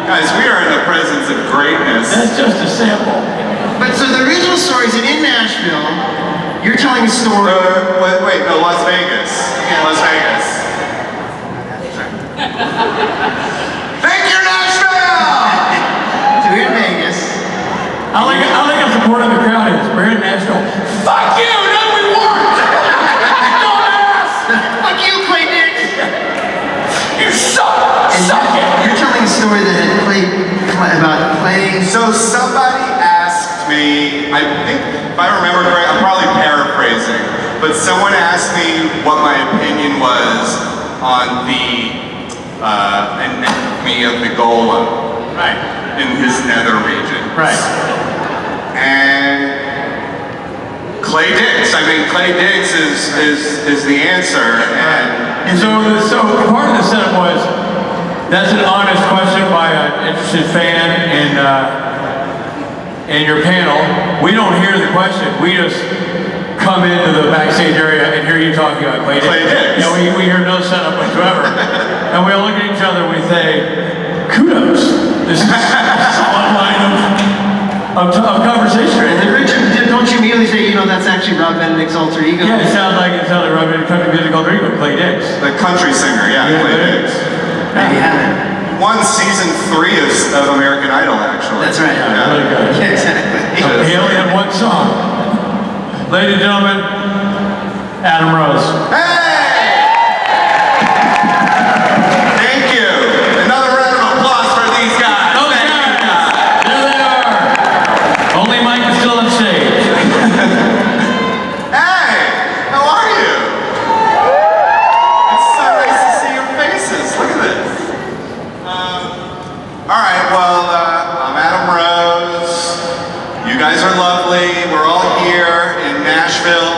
Guys, we are in the presence of greatness. That's just a sample. But so the original story is that in Nashville, you're telling a story. Wait, no, Las Vegas. Yeah. Las Vegas. Thank you, Nashville! So we're in Vegas. I like how supportive the crowd is. We're in Nashville. Fuck you! No, we weren't! Dumbass! Fuck you, Clay Dick! You suck! Suck it! You're telling a story that had about playing. So somebody asked me, I think, if I remember correctly, I'm probably paraphrasing, but someone asked me what my opinion was on the anatomy of the golem. Right. In his nether region. Right. And Clay Dix. I mean, Clay Dix is the answer. And so part of the setup was, that's an honest question by an interested fan in your panel. We don't hear the question. We just come into the backstage area and hear you talking about Clay Dix. Clay Dix. You know, we hear no setup whatsoever. And we all look at each other and we say, kudos. This is one line of conversation. And Richard, don't you immediately say, you know, that's actually Rob Benedict's alter ego? Yeah, it sounds like Rob Benedict country music alter ego, Clay Dix. The country singer, yeah, Clay Dix. There you have it. Won season 3 of American Idol, actually. That's right. Yeah. Really good. Yeah, exactly. He only had one song. Ladies and gentlemen, Adam Rose. Hey! Thank you. Another round of applause for these guys. Those guys. There they are. Only Mike is still on stage. Hey! How are you? It's so nice to see your faces. Look at this. Alright, well, I'm Adam Rose. You guys are lovely. We're all here in Nashville.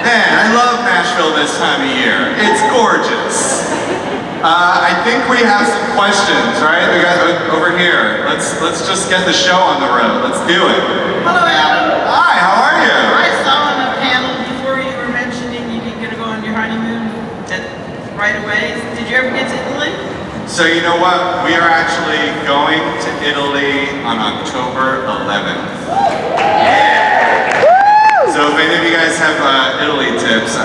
Man, I love Nashville this time of year. It's gorgeous. I think we have some questions, right? We got over here. Let's just get the show on the road. Let's do it. Hello, Adam. Hi, how are you? I saw on the panel before you were mentioning you didn't get to go on your honeymoon right away. Did you ever get to Italy? So you know what? We are actually going to Italy on October 11th. Yeah. So if any of you guys have Italy tips,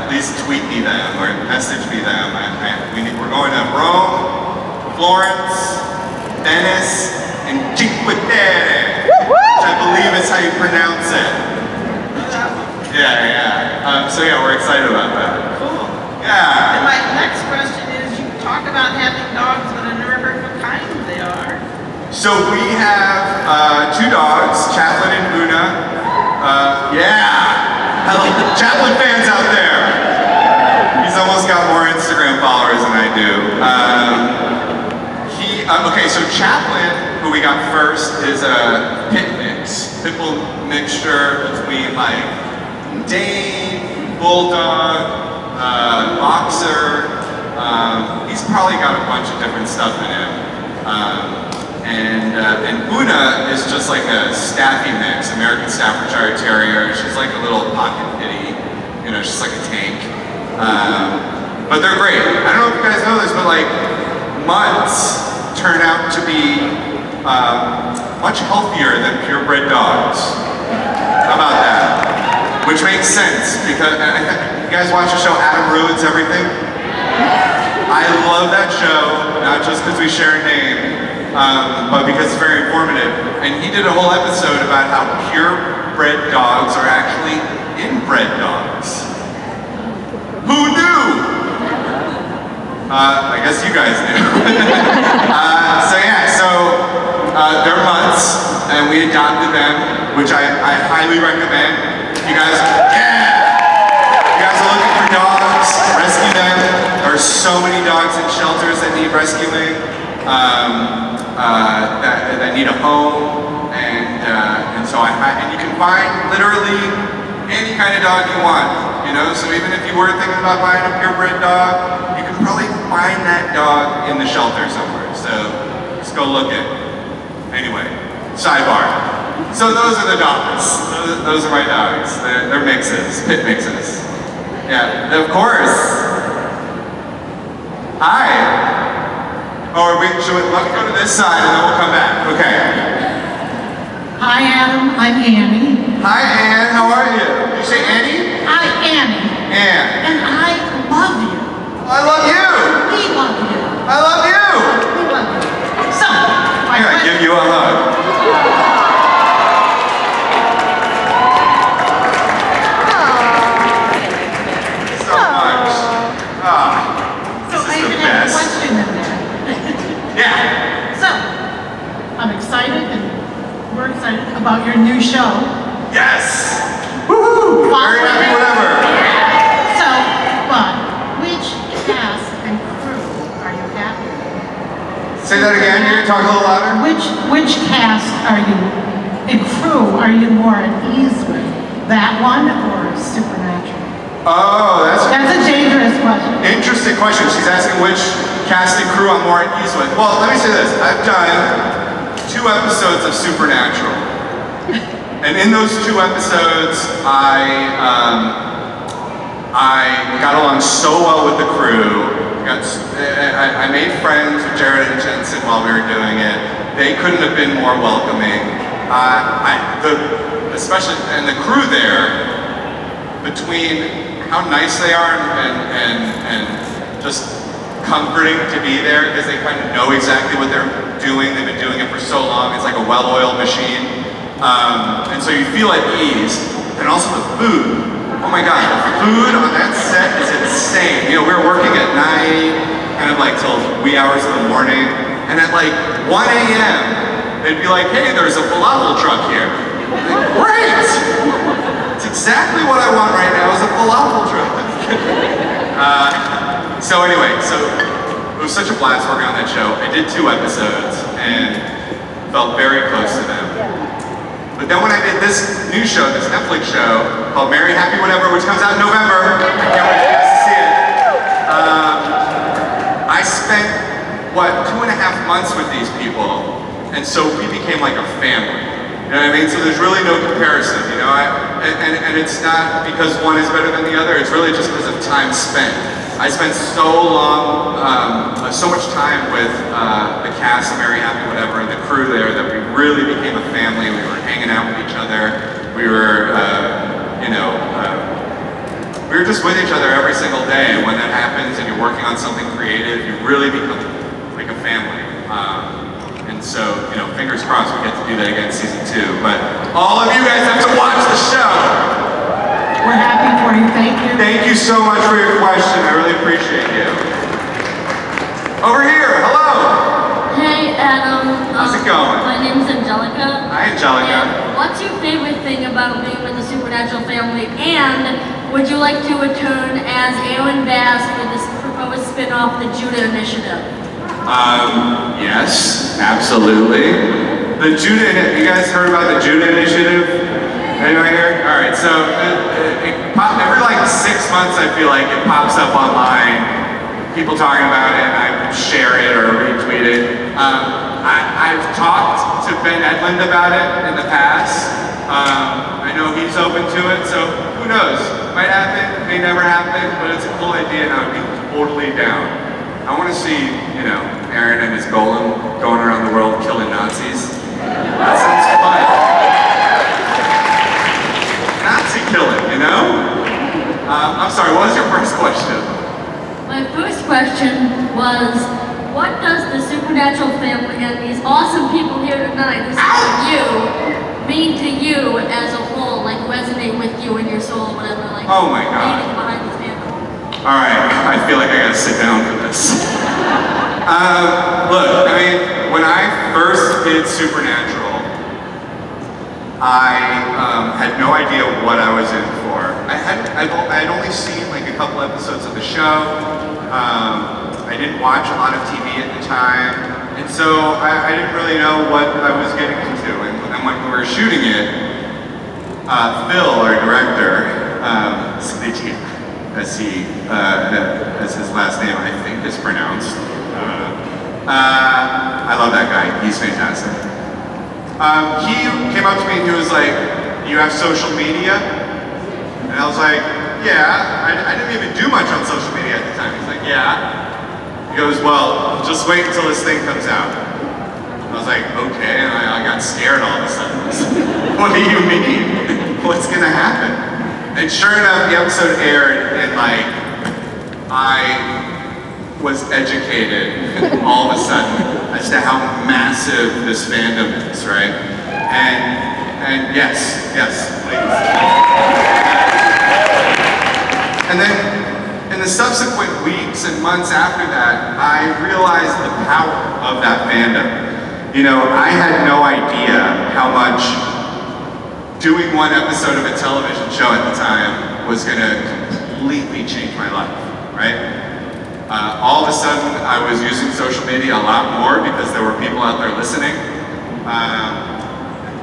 please tweet me them or message me them. We're going to Rome, Florence, Venice, and Cinque Terre, which I believe is how you pronounce it. Yeah. So yeah, we're excited about that. Cool. Yeah. And my next question is, you talk about having dogs, but I never heard what kind they are. So we have 2 dogs, Chaplin and Una. Yeah! Chaplin fans out there! He's almost got more Instagram followers than I do. Okay, so Chaplin, who we got first, is a pit mix. Pit bull mixture between like Dane, Bulldog, Boxer. He's probably got a bunch of different stuff in him. And Una is just like a Staffy mix, American Staffordshire Terrier. She's like a little pocket kitty, you know, she's like a tank. But they're great. I don't know if you guys know this, but like mutts turn out to be much healthier than purebred dogs. How about that? Which makes sense because you guys watch the show Adam Ruins Everything? I love that show, not just because we share a name, but because it's very informative. And he did a whole episode about how purebred dogs are actually inbred dogs. Who knew? I guess you guys knew. They're mutts, and we adopted them, which I highly recommend. You guys are looking for dogs, rescue them. There are so many dogs in shelters that need rescuing, that need a home, and you can find literally any kind of dog you want, you know. So even if you were thinking about buying a purebred dog, you can probably find that dog in the shelter somewhere. So just go look it. Anyway, sidebar. So those are the dogs. Those are my dogs. They're mixes, pit mixes. Yeah, of course. Hi. Oh, let me go to this side and then we'll come back. Okay. Hi, Adam. I'm Annie. Hi, Ann. How are you? Did you say Annie? Hi, Annie. Ann. And I love you. I love you. We love you. I love you. We love you. So, my Here, I give you a hug. So much. So this is I the even have a best. question in there. Yeah. So, I'm excited and we're excited about your new show. Yes. Woohoo. Very happy, whatever. So, but which cast and crew are you happy with? Say that again. You can talk a little louder. Which cast are you and crew are you more at ease with? That one or Supernatural? Oh, that's That's a dangerous question. interesting question. She's asking which cast and crew I'm more at ease with. Well, let me say this. I've done 2 episodes of Supernatural. And in those 2 episodes, I got along so well with the crew. I made friends with Jared and Jensen while we were doing it. They couldn't have been more welcoming. Especially, and the crew there, between how nice they are and just comforting to be there because they kind of know exactly what they're doing. They've been doing it for so long. It's like a well-oiled machine. And so you feel at ease. And also the food. Oh my God, the food on that set is insane. You know, we were working at night, kind of like till wee hours in the morning. And at like 1 a.m., they'd be like, hey, there's a falafel truck here. Like, great! It's exactly what I want right now is a falafel truck. So anyway, it was such a blast working on that show. I did 2 episodes and felt very close to them. But then when I did this new show, this Netflix show called Merry Happy Whatever, which comes out in November, I can't wait for you guys to see it. I spent, 2.5 months with these people, and so we became like a family. You know what I mean? So there's really no comparison, you know? And it's not because one is better than the other, it's really just because of time spent. I spent so much time with the cast of Merry Happy Whatever and the crew there that we really became a family. We were hanging out with each other. We were, we were just with each other every single day. And when that happens and you're working on something creative, you really become like a family. And so, you know, fingers crossed we get to do that again in season 2. But all of you guys have to watch the show. We're happy for you. Thank you. Thank you so much for your question. I really appreciate you. Over here, hello. Hey Adam. How's it going? My name's Angelica. Hi, Angelica. And what's your favorite thing about being with the Supernatural family? And would you like to return as Aaron Bass for this proposed spin-off, the Judah Initiative? Yes, absolutely. The Judah, you guys heard about the Judah Initiative? Anyone here? All right, so every like 6 months I feel like it pops up online, people talking about it, and I share it or retweet it. I've talked to Ben Edlund about it in the past. I know he's open to it, so who knows? Might happen, may never happen, but it's a cool idea and I would be totally down. I want to see, you know, Aaron and his golem going around the world killing Nazis. That sounds fun. Nazi killing, you know? I'm sorry, what was your first question? My first question was, what does the Supernatural family and these awesome people here tonight, this is you, mean to you as a whole, like resonate with you in your soul, whatever, like Oh my God. meaning behind this family? All right, I feel like I gotta sit down for this. Look, I mean, when I first did Supernatural, I had no idea what I was in for. I had only seen like a couple episodes of the show. I didn't watch a lot of TV at the time, and so I didn't really know what I was getting into. And when we were shooting it, Phil, our director, Snitchy, as his last name I think is pronounced. I love that guy. He's fantastic. He came up to me and he was like, "You have social media?" And I was like, "Yeah." I didn't even do much on social media at the time. He's like, "Yeah." He goes, well, just wait until this thing comes out. I was like, okay, and I got scared all of a sudden. What do you mean? What's gonna happen? And sure enough, the episode aired, and like, I was educated all of a sudden as to how massive this fandom is, right? And yes, please. And then in the subsequent weeks and months after that, I realized the power of that fandom. You know, I had no idea how much doing one episode of a television show at the time was gonna completely change my life, right? All of a sudden, I was using social media a lot more because there were people out there listening.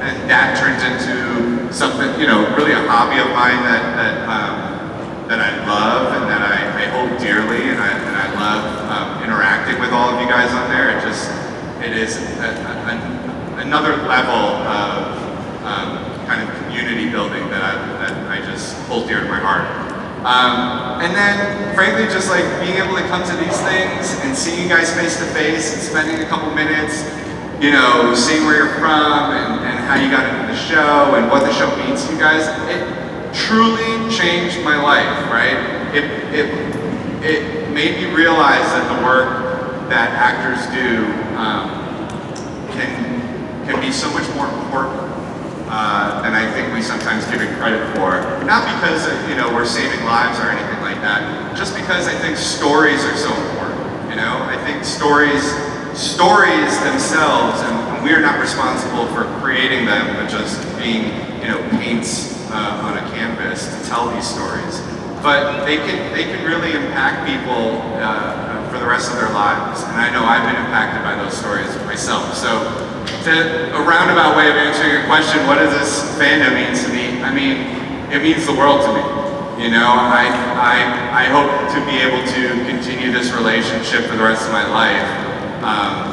And that turned into something, you know, really a hobby of mine that I love and that I hold dearly, and I love interacting with all of you guys on there. It is another level of kind of community building that I just hold dear to my heart. And then, frankly, just like being able to come to these things and seeing you guys face to face and spending a couple minutes, you know, seeing where you're from and how you got into the show and what the show means to you guys, it truly changed my life, right? It made me realize that the work that actors do can be so much more important than I think we sometimes give it credit for. Not because, you know, we're saving lives or anything like that, just because I think stories are so important, you know? I think stories themselves, and we are not responsible for creating them, but just being, you know, paints on a canvas to tell these stories. But they can really impact people for the rest of their lives. And I know I've been impacted by those stories myself. So a roundabout way of answering your question, what does this fandom mean to me? I mean, it means the world to me. You know, I hope to be able to continue this relationship for the rest of my life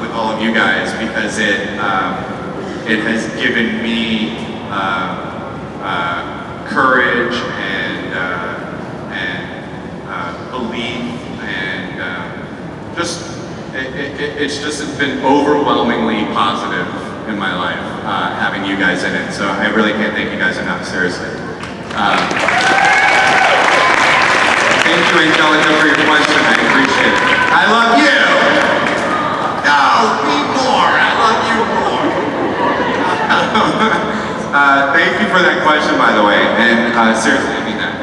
with all of you guys, because it has given me courage and belief, and it's just been overwhelmingly positive in my life having you guys in it. So I really can't thank you guys enough, seriously. Thank you, Angelica, for your question. I appreciate it. I love you. No, me more. I love you more. Thank you for that question, by the way. And seriously, I mean that.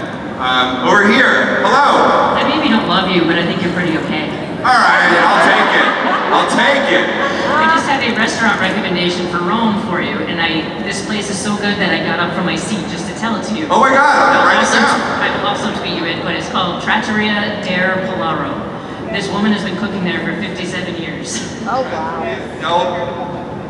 Over here, hello. I maybe don't love you, but I think you're pretty okay. All right, I'll take it. I'll take it. I just have a restaurant recommendation for Rome for you, and this place is so good that I got up from my seat just to tell it to you. Oh my God, I'll write it down. I will also tweet you it, but it's called Trattoria del Polaro. This woman has been cooking there for 57 years. Oh, wow.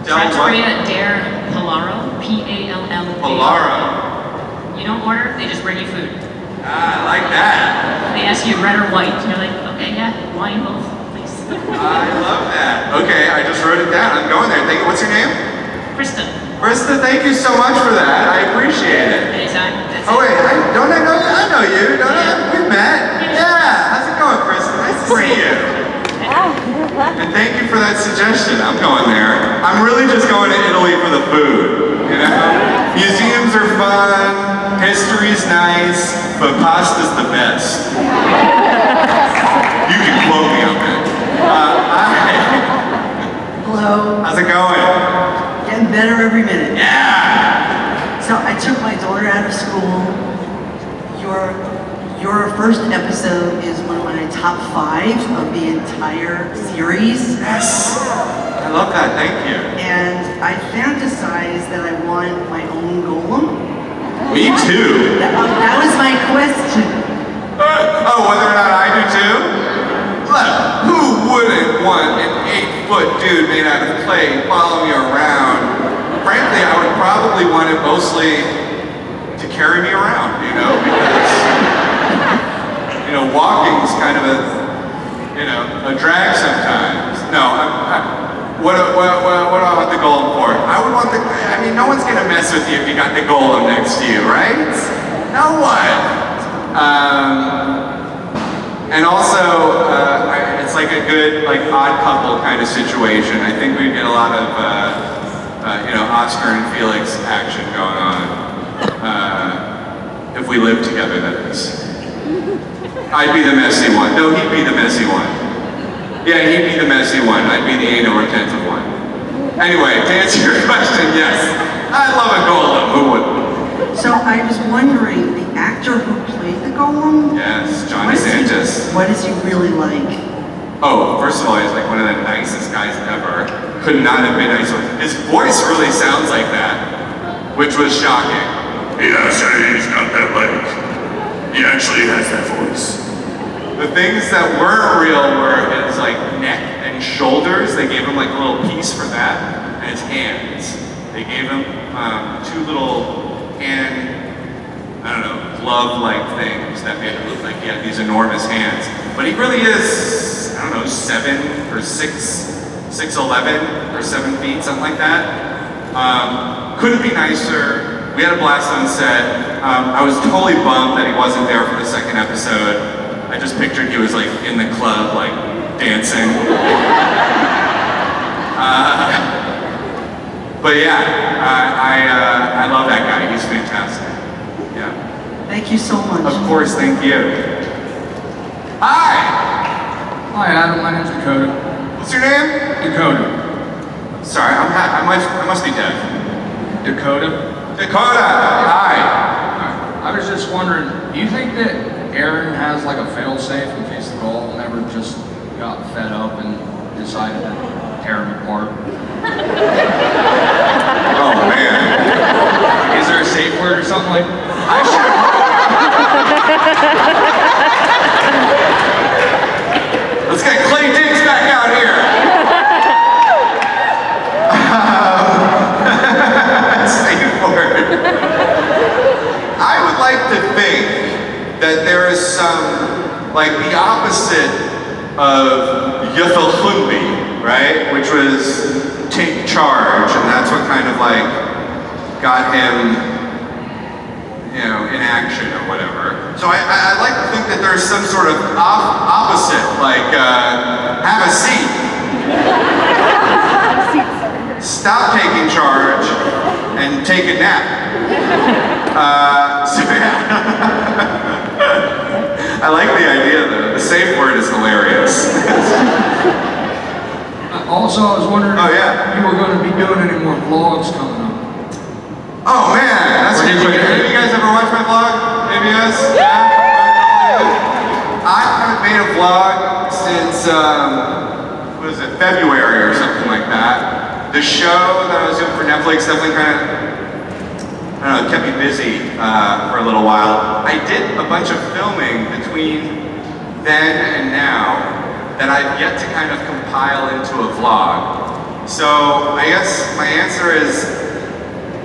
Trattoria del Polaro, P-A-L-L-A. Polaro. You don't order, they just bring you food. Ah, I like that. They ask you red or white, and you're like, okay, yeah, wine both, please. I love that. Okay, I just wrote it down. I'm going there. Thank you. What's your name? Krista. Krista, thank you so much for that. I appreciate it. Anytime. That's Oh it. wait, don't I know you? I know you. Don't I? We met. Yeah. How's it going, Krista? Nice to see you. And thank you for that suggestion. I'm going there. I'm really just going to Italy for the food. You know, museums are fun. History's nice, but pasta's the best. You can quote me on that. Hello. How's it going? Getting better every minute. Yeah! So I took my daughter out of school. Your first episode is one of my top 5 of the entire series. Yes! I love that, thank you. And I fantasized that I want my own golem. Me too. That was my question. Oh, whether or not I do too? Look, who wouldn't want an 8-foot dude made out of clay follow me around? Frankly, I would probably want it mostly to carry me around, you know, because, you know, walking's kind of a drag sometimes. No, what do I want the golem for? I mean, no one's gonna mess with you if you got the golem next to you, right? No one. And also, it's like a good, like, odd couple kind of situation. I think we'd get a lot of, you know, Oscar and Felix action going on. If we lived together, that is. I'd be the messy one. No, he'd be the messy one. Yeah, he'd be the messy one. I'd be the anal retentive one. Anyway, to answer your question, yes. I love a golem. Who wouldn't? So I was wondering, the actor who played the golem? Yes, Johnny Santos. What is he really like? Oh, first of all, he's like one of the nicest guys ever. Could not have been nicer. His voice really sounds like that, which was shocking. Yeah, sorry, he's not that like. He actually has that voice. The things that weren't real were his like neck and shoulders. They gave him like a little piece for that, and his hands. They gave him two little hand, I don't know, glove-like things that made it look like he had these enormous hands. But he really is, I don't know, 7 or 6'11" or 7 feet, something like that. Couldn't be nicer. We had a blast on set. I was totally bummed that he wasn't there for the second episode. I just pictured he was like in the club, like dancing. But yeah, I love that guy. He's fantastic. Yeah. Thank you so much. Of course, thank you. Hi. Hi, Adam. My name's Dakota. What's your name? Dakota. Sorry, I must be deaf. Dakota? Dakota. Hi. I was just wondering, do you think that Aaron has like a fail-safe in case the goal never just got fed up and decided to tear him apart? Oh man. Is there a safe word or something like that? Let's get Clay Diggs back out here. Safe word. I would like to think that there is some, like the opposite of Yuthalhumbi, right? Which was take charge, and that's what kind of like got him, you know, in action or whatever. So I like to think that there's some sort of opposite, like have a seat. Stop taking charge and take a nap. So yeah. I like the idea though. The safe word is hilarious. Also, I was wondering Oh, yeah. if you were going to be doing any more vlogs coming up. Oh man, that's Where did good. you get Have it? you guys ever watched my vlog? Maybe yes? Yeah? I haven't made a vlog since, what is it, February or something like that. The show that I was doing for Netflix definitely kind of, I don't know, kept me busy for a little while. I did a bunch of filming between then and now that I've yet to kind of compile into a vlog. So I guess my answer is,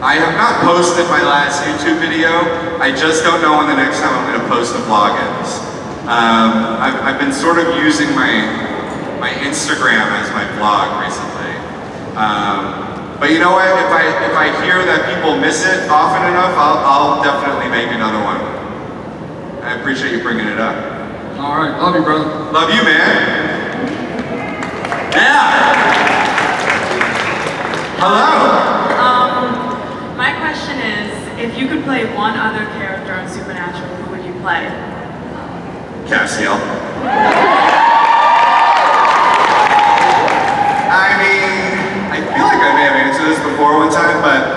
I have not posted my last YouTube video. I just don't know when the next time I'm going to post a vlog is. I've been sort of using my Instagram as my vlog recently. But you know what? If I hear that people miss it often enough, I'll definitely make another one. I appreciate you bringing it up. All right, love you, brother. Love you, man. Yeah. Hello. My question is, if you could play one other character on Supernatural, who would you play? Castiel. I mean, I feel like I may have answered this before one time, but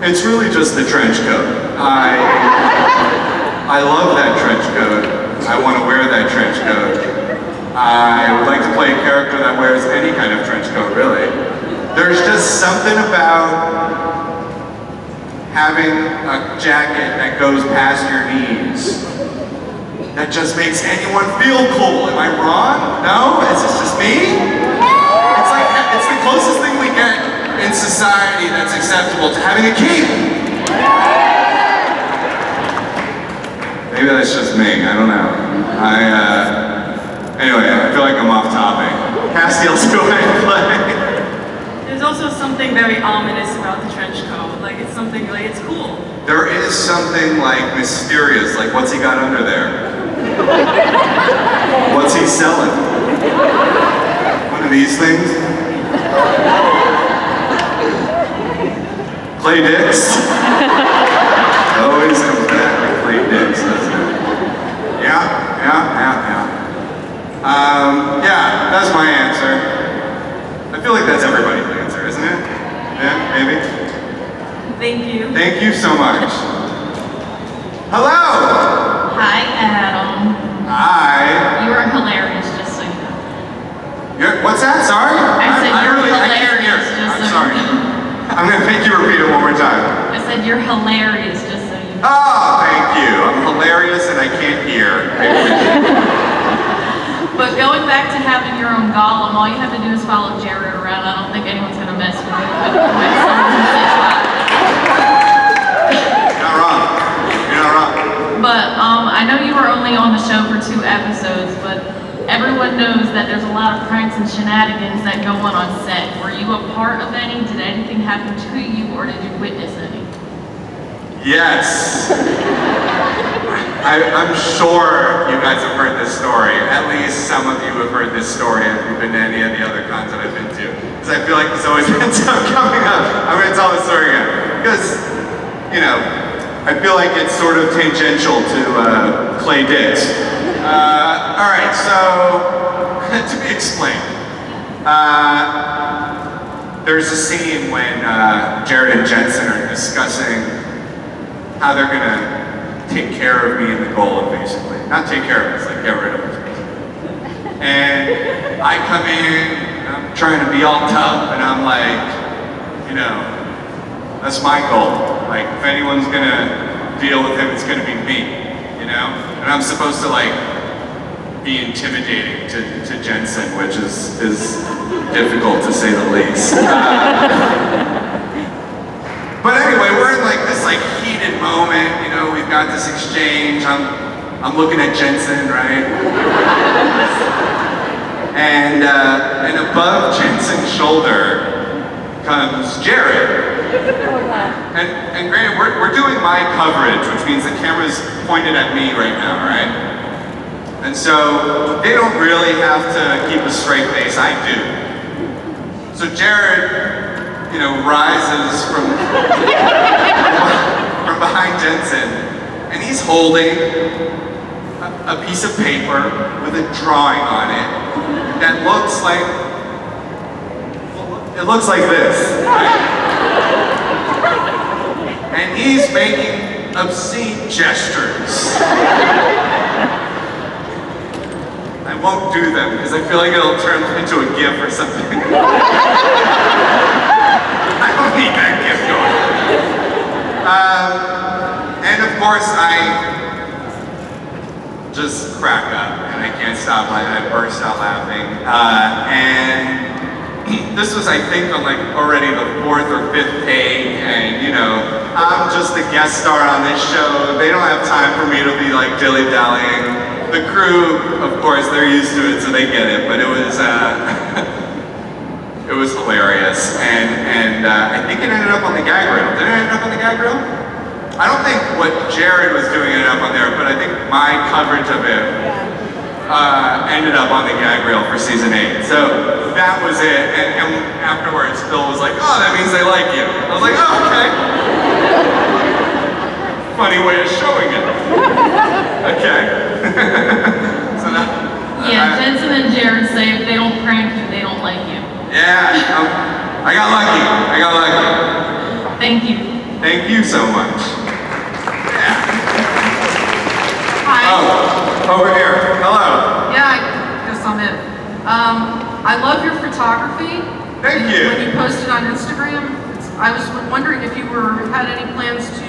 it's really just the trench coat. I love that trench coat. I want to wear that trench coat. I would like to play a character that wears any kind of trench coat, really. There's just something about having a jacket that goes past your knees that just makes anyone feel cool. Am I wrong? No? Is this just me? It's the closest thing we get in society that's acceptable to having a cape. Maybe that's just me, I don't know. Anyway, I feel like I'm off topic. Castiel's who I play. There's also something very ominous about the trench coat. Like, it's something, like, it's cool. There is something like mysterious, like what's he got under there? What's he selling? One of these things? Clay dicks? Always comes back with clay dicks, doesn't it? Yeah. Yeah, that's my answer. I feel like that's everybody's answer, isn't it? Yeah, maybe? Thank you. Thank you so much. Hello! Hi, Adam. Hi. You are hilarious, just so you know. What's that? Sorry? I said I you're can't hear. hilarious, just I'm so sorry. you know. I'm gonna make you repeat it one more time. I said you're hilarious, just so you know. Oh, thank you. I'm hilarious and I can't hear. But going back to having your own golem, all you have to do is follow Jared around. I don't think anyone's gonna mess with you. With someone who says that. You're not wrong. You're not wrong. But I know you were only on the show for 2 episodes, but everyone knows that there's a lot of pranks and shenanigans that go on set. Were you a part of any? Did anything happen to you, or did you witness any? Yes. I'm sure you guys have heard this story. At least some of you have heard this story if you've been to any of the other cons that I've been to. Because I feel like this always ends up coming up. I'm going to tell the story again. Because, you know, I feel like it's sort of tangential to clay dicks. All right, so to be explained. There's a scene when Jared and Jensen are discussing how they're gonna take care of me in the golem, basically. Not take care of us, like get rid of us, basically. And I come in, and I'm trying to be all tough, and I'm like, you know, that's my goal. Like, if anyone's gonna deal with him, it's gonna be me, you know? And I'm supposed to, like, be intimidating to Jensen, which is difficult to say the least. But anyway, we're in like this like heated moment, you know, we've got this exchange, I'm looking at Jensen, right? And above Jensen's shoulder comes Jared. And granted, we're doing my coverage, which means the camera's pointed at me right now, right? And so they don't really have to keep a straight face, I do. So Jared, you know, rises from behind Jensen, and he's holding a piece of paper with a drawing on it that looks like, it looks like this, right? And he's making obscene gestures. I won't do them because I feel like it'll turn into a GIF or something. I don't need that GIF going. And of course, I just crack up and I can't stop. I burst out laughing. And this was, I think, on like already the 4th or 5th take. And you know, I'm just a guest star on this show. They don't have time for me to be like dilly-dallying. The crew, of course, they're used to it, so they get it. But it was it was hilarious, and I think it ended up on the gag reel. Did it end up on the gag reel? I don't think what Jared was doing ended up on there, but I think my coverage of it ended up on the gag reel for season 8. So that was it, and afterwards, Phil was like, "Oh, that means they like you." I was like, "Oh, okay." Funny way of showing it. Okay. So now, Yeah, Jensen and Jared say if they don't prank you, they don't like you. Yeah, I got lucky. Thank you. Thank you so much. Yeah. Hi. Oh, over here. Hello. Yeah, I guess I'm it. I love your photography. Thank you. When you posted on Instagram, I was wondering if you had any plans to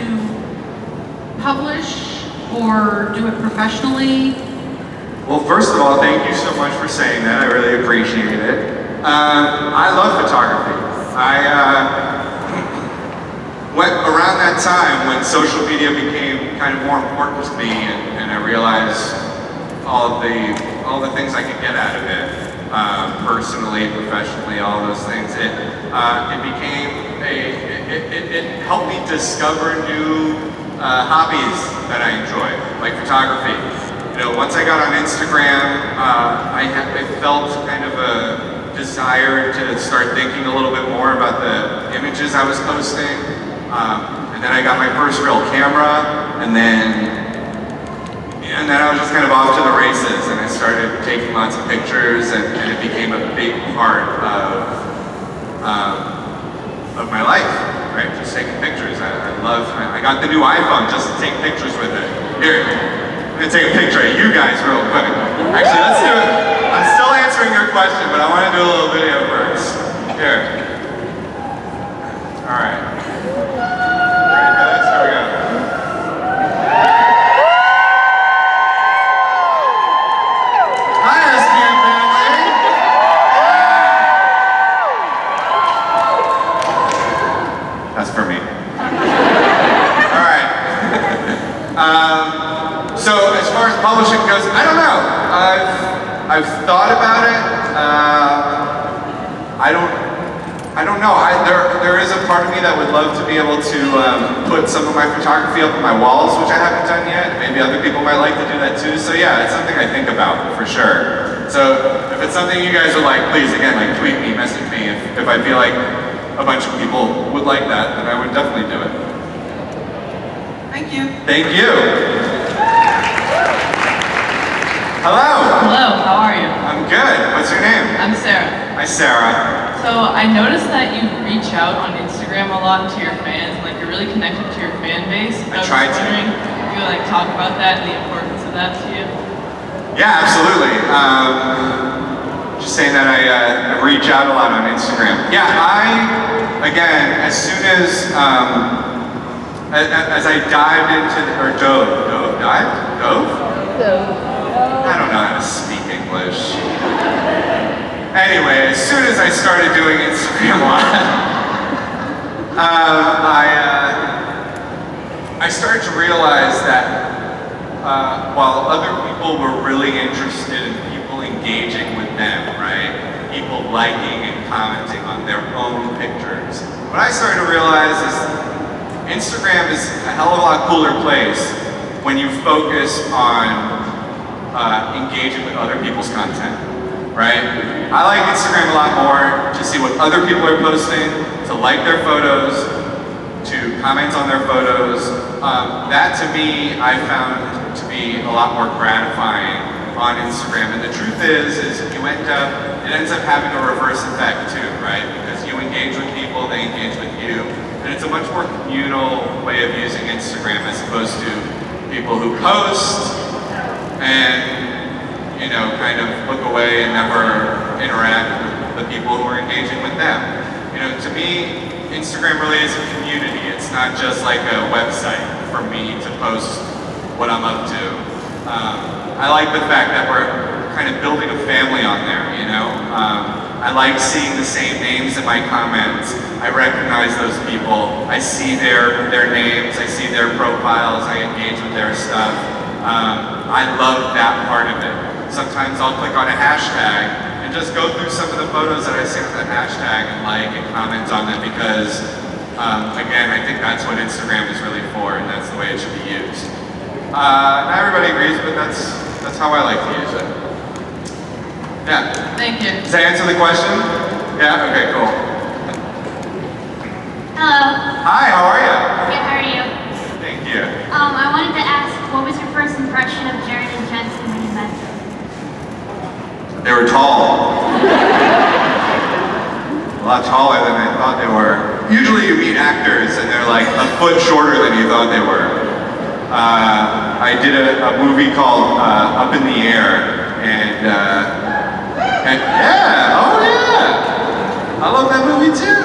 publish or do it professionally. Well, first of all, thank you so much for saying that. I really appreciate it. I love photography. Went around that time when social media became kind of more important to me, and I realized all the things I could get out of it, personally, professionally, all those things. It helped me discover new hobbies that I enjoy, like photography. once I got on Instagram, I felt kind of a desire to start thinking a little bit more about the images I was posting. And then I got my first real camera, and then I was just kind of off to the races, and I started taking lots of pictures, and it became a big part of my life, right? Just taking pictures. I got the new iPhone just to take pictures with it. Here, I'm gonna take a picture of you guys real quick. Actually, let's do it. I'm still answering your question, but I want to do a little video first. Here. All right. Ready for this? Here we go. Hi, SPN family. That's for me. All right. So as far as publishing goes, I don't know. I've thought about it. I don't know. There is a part of me that would love to be able to put some of my photography up on my walls, which I haven't done yet. Maybe other people might like to do that too. So yeah, it's something I think about for sure. So if it's something you guys would like, please again, like tweet me, message me. If I feel like a bunch of people would like that, then I would definitely do it. Thank you. Thank you. Hello. Hello, how are you? I'm good. What's your name? I'm Sarah. Hi, Sarah. So I noticed that you reach out on Instagram a lot to your fans, like you're really connected to your fan base. I try to. was wondering if you like talk about that and the importance of that to you. Yeah, absolutely. Just saying that I reach out a lot on Instagram. Yeah, again, as soon as I dived into, dove? I don't know how to speak English. Anyway, as soon as I started doing Instagram Live, I started to realize that while other people were really interested in people engaging with them, right? People liking and commenting on their own pictures. What I started to realize is Instagram is a hell of a lot cooler place when you focus on engaging with other people's content, right? I like Instagram a lot more to see what other people are posting, to like their photos, to comment on their photos. That to me, I found to be a lot more gratifying on Instagram. And the truth is it ends up having a reverse effect too, right? Because you engage with people, they engage with you. And it's a much more communal way of using Instagram as opposed to people who post and, kind of look away and never interact with the people who are engaging with them. To me, Instagram really is a community. It's not just like a website for me to post what I'm up to. I like the fact that we're kind of building a family on there, I like seeing the same names in my comments. I recognize those people. I see their names, I see their profiles, I engage with their stuff. I love that part of it. Sometimes I'll click on a hashtag and just go through some of the photos that I see with that hashtag and like and comment on them because, again, I think that's what Instagram is really for and that's the way it should be used. Not everybody agrees, but that's how I like to use it. Yeah. Thank you. Does that answer the question? Yeah? Okay, cool. Hello. Hi, how are you? Good, how are you? Thank you. I wanted to ask, what was your first impression of Jared and Jensen when you met them? They were tall. A lot taller than I thought they were. Usually you meet actors and they're like a foot shorter than you thought they were. I did a movie called Up in the Air, and yeah, oh yeah, I love that movie too.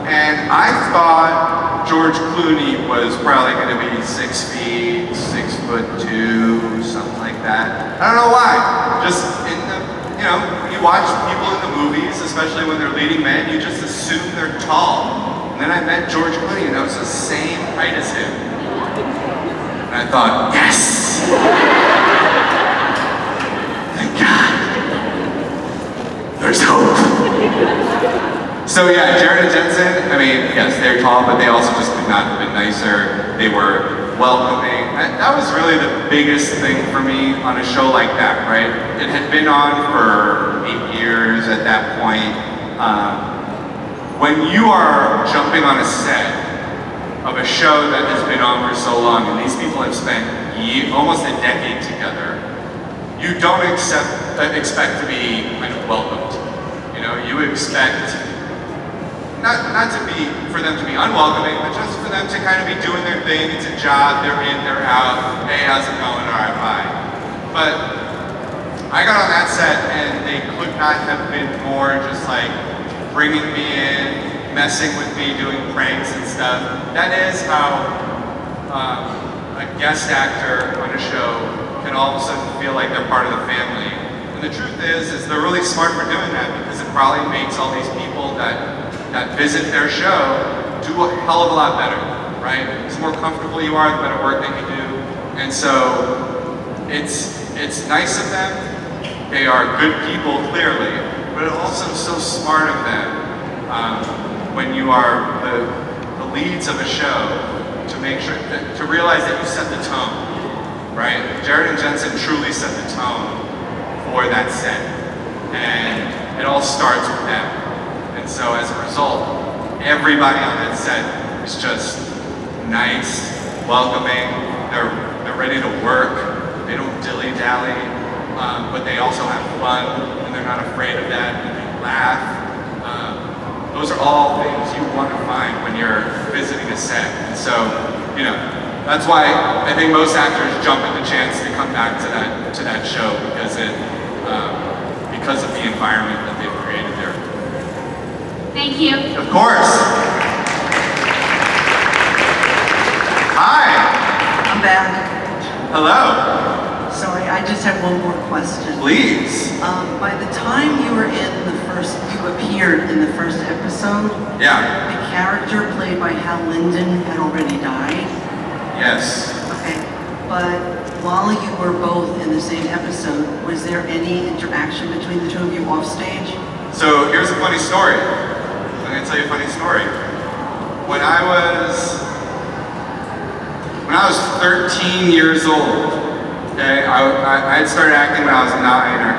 And I thought George Clooney was probably going to be 6 feet, 6'2", something like that. I don't know why. Just in the, when you watch people in the movies, especially when they're leading men, you just assume they're tall. And then I met George Clooney, and I was the same height as him. And I thought, yes! Thank God. There's hope. So yeah, Jared and Jensen, I mean, yes, they're tall, but they also just could not have been nicer. They were welcoming. that was really the biggest thing for me on a show like that, right? It had been on for 8 years at that point. When you are jumping on a set of a show that has been on for so long, and these people have spent almost a decade together, you don't expect to be kind of welcomed. You know, you expect not for them to be unwelcoming, but just for them to kind of be doing their thing. It's a job, they're in, they're out. Hey, how's it going? All right, bye. But I got on that set and they could not have been more just like bringing me in, messing with me, doing pranks and stuff. That is how a guest actor on a show can all of a sudden feel like they're part of the family. And the truth is they're really smart for doing that because it probably makes all these people that visit their show do a hell of a lot better, right? The more comfortable you are, the better work they can do. And so it's nice of them. They are good people, clearly, but it's also so smart of them when you are the leads of a show to make sure to realize that you set the tone, right? Jared and Jensen truly set the tone for that set, and it all starts with them. And so as a result, everybody on that set is just nice, welcoming, they're ready to work, they don't dilly-dally, but they also have fun, and they're not afraid of that, and they laugh. Those are all things you want to find when you're visiting a set. And so, you know, that's why I think most actors jump at the chance to come back to that show because of the environment that they've created there. Thank you. Of course. Hi. I'm back. Hello. Sorry, I just have one more question. Please. By the time you appeared in the first episode, Yeah. the character played by Hal Linden had already died. Yes. Okay, but while you were both in the same episode, was there any interaction between the two of you off stage? So here's a funny story. I'm gonna tell you a funny story. When I was 13 years old, okay, I had started acting when I was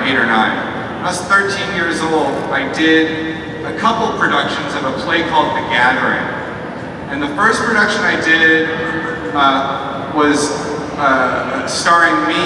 8 or 9. When I was 13 years old, I did a couple productions of a play called The Gathering. And the first production I did was starring me